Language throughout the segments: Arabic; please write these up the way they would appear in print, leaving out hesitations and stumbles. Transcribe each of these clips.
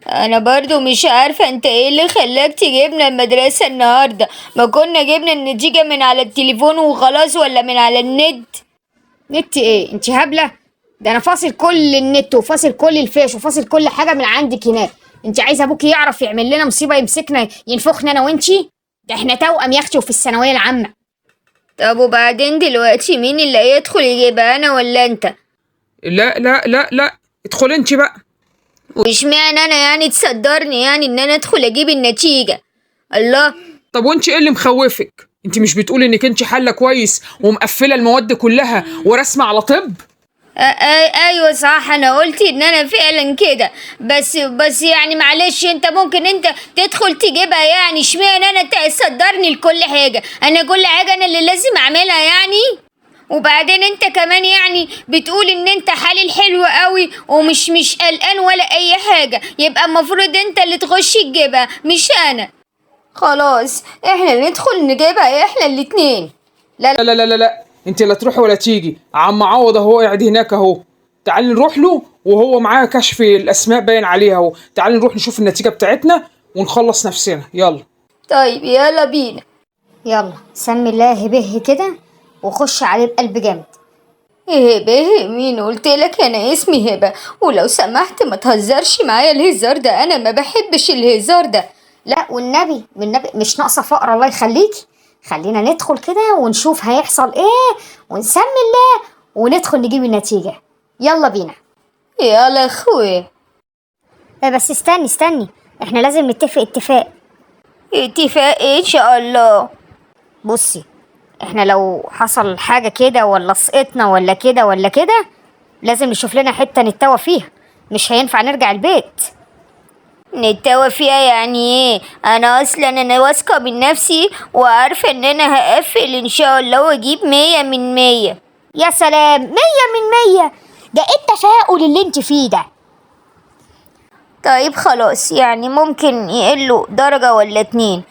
انا برضو مش عارفة انت ايه اللي خلاك تجيبنا المدرسة النهاردة؟ ما كنا جبنا النتيجة من على التليفون وخلاص، ولا من على النت؟ نت ايه؟ انت هبله؟ ده انا فاصل كل النت وفاصل كل الفيش وفاصل كل حاجه من عندك هناك. انت عايزه ابوكي يعرف يعمل لنا مصيبه يمسكنا ينفخنا انا وانتي؟ ده احنا توأم يا اختي وفي الثانويه العامه. طب وبعدين دلوقتي مين اللي هيدخل يجيبها، انا ولا انت؟ لا لا لا لا، ادخل انت بقى. وش معنى انا يعني تصدرني يعني ان انا ادخل اجيب النتيجة؟ الله. طب وانت ايه اللي مخوفك؟ انت مش بتقولي انك انت حله كويس ومقفله المواد كلها ورسمه على طب؟ ايوه صح، انا قلت ان انا فعلا كده. بس يعني معلش، انت ممكن انت تدخل تجيبها يعني؟ اشمعنى انا تصدرني لكل حاجة؟ انا كل حاجة انا اللي لازم اعملها يعني؟ وبعدين انت كمان يعني بتقول ان انت حليل حلو قوي ومش قلقان ولا اي حاجة، يبقى المفروض انت اللي تخش تجيبها مش انا. خلاص احنا ندخل نجيبها احنا الاتنين. لا لا لا لا لا لا، انت لا تروحي ولا تيجي. عم عوض اهو قاعد هناك اهو، تعالي نروح له وهو معاه كشف الاسماء باين عليها اهو. تعالي نروح نشوف النتيجه بتاعتنا ونخلص نفسنا، يلا. طيب يلا بينا. يلا سمي الله به كده وخش عليه بقلب جامد. هبه؟ مين قلتلك انا اسمي هبه؟ ولو سمحت ما تهزرش معايا الهزار ده، انا ما بحبش الهزار ده. لا والنبي مش ناقصه فقر الله يخليكي. خلينا ندخل كده ونشوف هيحصل ايه ونسمي الله وندخل نجيب النتيجه. يلا بينا. يلا اخويا. بس استني، احنا لازم نتفق اتفاق. اتفاق ايه ان شاء الله؟ بصي، احنا لو حصل حاجه كده ولا سقطنا ولا كده ولا كده لازم نشوف لنا حته نتوى فيها، مش هينفع نرجع البيت. نتوى فيها يعني ايه؟ انا واثقه من نفسي وعارفه ان انا هقفل ان شاء الله واجيب 100 من 100. يا سلام، 100 من 100؟ ده ايه التفاؤل اللي انت فيه ده؟ طيب خلاص، يعني ممكن يقلوا درجة ولا 2،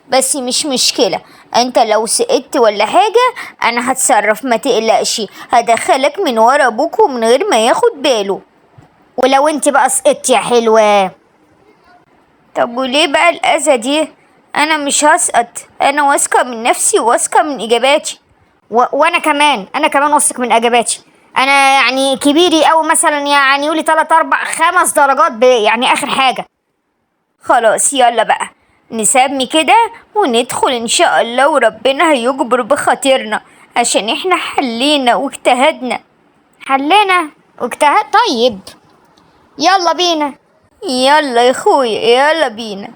بس مش مشكلة. انت لو سقطت ولا حاجة انا هتصرف، ما تقلقش. هدخلك من ورا ابوك ومن غير ما ياخد باله. ولو انت بقى سقطتي يا حلوة؟ طب وليه بقى الأذى دي؟ انا مش هسقط، انا واثقة من نفسي وواثقة من اجاباتي. وانا كمان واثق من اجاباتي. انا يعني كبيري او مثلا يعني يقولي 3 4 5 درجات يعني اخر حاجة. خلاص يلا بقى نسمي كده وندخل ان شاء الله، وربنا هيجبر بخاطرنا عشان احنا حلينا واجتهدنا. طيب يلا بينا. يلا يا اخويا يلا بينا.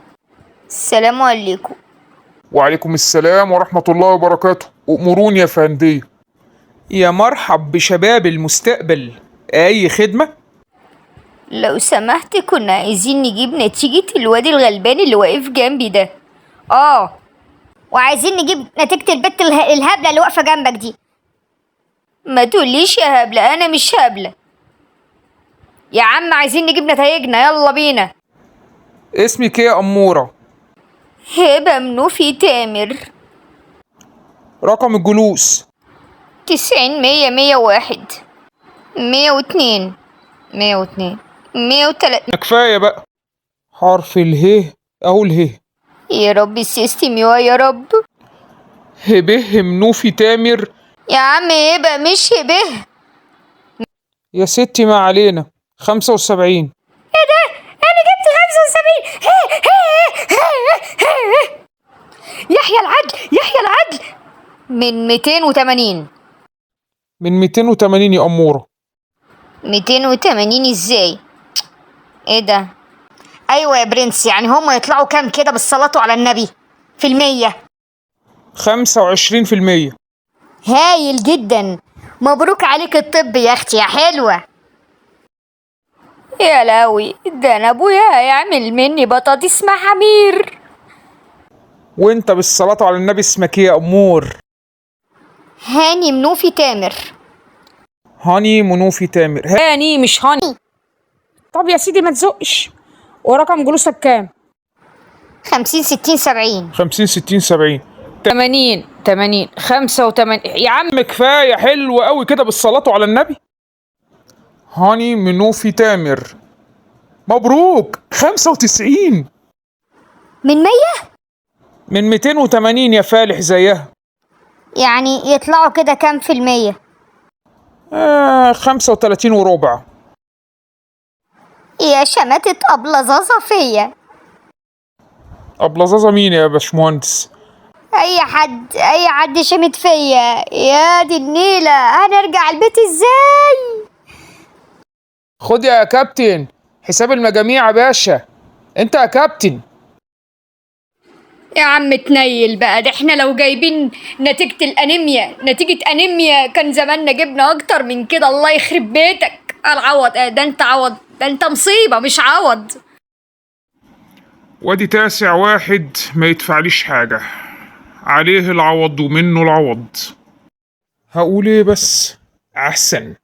السلام عليكم. وعليكم السلام ورحمه الله وبركاته. امروني يا فندي. يا مرحب بشباب المستقبل، اي خدمه؟ لو سمحت كنا عايزين نجيب نتيجة الواد الغلبان اللي واقف جنبي ده. وعايزين نجيب نتيجة البت الهبلة اللي واقفة جنبك دي. ما تقوليش يا هبلة، انا مش هبلة. يا عم عايزين نجيب نتائجنا، يلا بينا. اسمك ايه يا اموره؟ هبة منوفي تامر. رقم الجلوس؟ 90 100 101 102 103. كفايه بقى. حرف اله اهو اله. يا رب السيستم يا رب. هبه منوفي تامر. يا عم هبة مش هبه. يا ستي ما علينا. 75. ايه ده؟ انا جبت 75. يحيى العدل من 280. من 280 يا اموره. 280 ازاي؟ ايه ده؟ ايوه يا برنس، يعني هم يطلعوا كام كده بالصلاة على النبي في المية؟ 25%. هايل جدا، مبروك عليك الطب يا اختي يا حلوة. يا لاوي، ده انا ابويا هيعمل مني بطاطس مع حمير. وانت بالصلاة على النبي اسمك ايه يا امور؟ هاني منوفي تامر. هاني منوفي تامر. هاني مش هاني. طب يا سيدي ما تزقش. ورقم جلوسك كام؟ 50 60 70. 50 60 70 80 85. يا عم كفاية، حلو قوي كده بالصلاة على النبي. هاني منوفي تامر. مبروك 95 من 100؟ من 280 يا فالح زيها. يعني يطلعوا كده كام في المية؟ 35 وربع. يا شماتة أبلظظة فيا. أبلظظة مين يا باشمهندس؟ أي حد شمت فيا. يا دي النيلة، هنرجع البيت ازاي؟ خد يا كابتن حساب المجاميع يا باشا. انت يا كابتن. يا عم تنيل بقى، ده احنا لو جايبين نتيجة أنيميا كان زماننا جبنا أكتر من كده. الله يخرب بيتك العوض. ده انت عوض، ده انت مصيبة مش عوض. وادي تاسع واحد ما يدفعليش حاجة، عليه العوض ومنه العوض. هقول ايه بس احسن.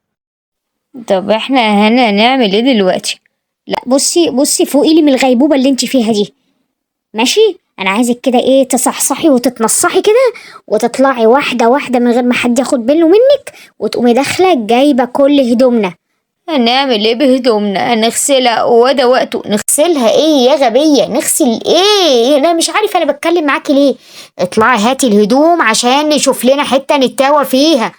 طب احنا هنعمل ايه دلوقتي؟ لا بصي فوقي لي من الغيبوبة اللي انت فيها دي، ماشي؟ انا عايزك كده ايه، تصحصحي وتتنصحي كده، وتطلعي واحدة واحدة من غير ما حد ياخد باله منك، وتقومي داخلة جايبة كل هدومنا. هنعمل ايه بهدومنا؟ هنغسلها وده وقته؟ نغسلها ايه يا غبية؟ نغسل ايه؟ انا مش عارفة انا بتكلم معاكي ليه. اطلعي هاتي الهدوم عشان نشوف لنا حتة نتاوى فيها.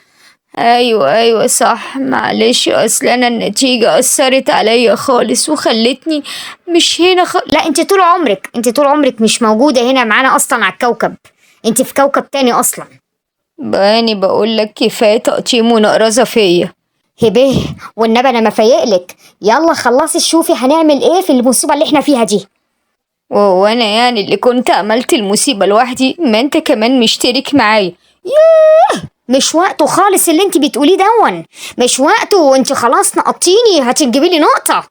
ايوه صح، معلش اصل انا النتيجة اثرت عليا خالص وخلتني مش هنا لا انت طول عمرك مش موجودة هنا معانا اصلا على الكوكب، انت في كوكب تاني اصلا. باني بقول لك كفاية تقطيم ونقرزة فيا. هبه والنبي انا ما فايقلك. يلا خلصي شوفي هنعمل ايه في المصيبة اللي احنا فيها دي. وانا يعني اللي كنت عملت المصيبة لوحدي؟ ما انت كمان مشترك معايا. مش وقته خالص اللي انت بتقوليه دون، مش وقته، وانت خلاص نقطيني هتجيبي لي نقطة.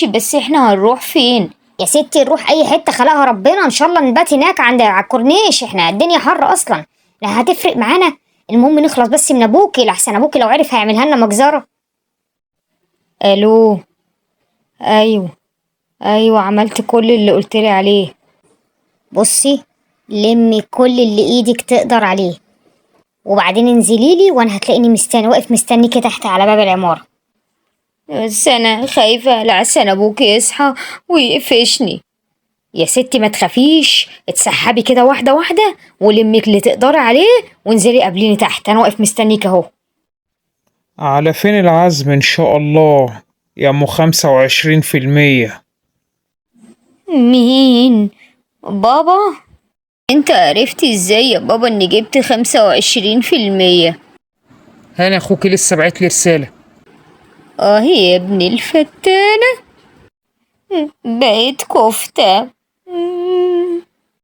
بس احنا هنروح فين؟ يا ستي نروح اي حتة خلقها ربنا، ان شاء الله نبات هناك على الكورنيش، احنا الدنيا حر اصلا، لا هتفرق معانا. المهم نخلص بس من ابوكي، لحسن ابوكي لو عرف هيعملها لنا مجزرة. الو. ايوه عملت كل اللي قلتلي عليه. بصي لمي كل اللي ايدك تقدر عليه، وبعدين انزلي لي وانا هتلاقيني واقف مستنيكي تحت على باب العمارة. بس انا خايفة لحسن ابوك يصحى ويقفشني. يا ستي ما تخافيش، اتسحبي كده واحدة واحدة ولمي اللي تقدري عليه وانزلي قابليني تحت، انا واقف مستنيك اهو. على فين العزم ان شاء الله يا ام 25%؟ مين؟ بابا؟ انت عرفتي ازاي يا بابا اني جبت 25%؟ هاني اخوك لسه بعت لي رسالة. اه يا ابن الفتانة، بقيت كفتة.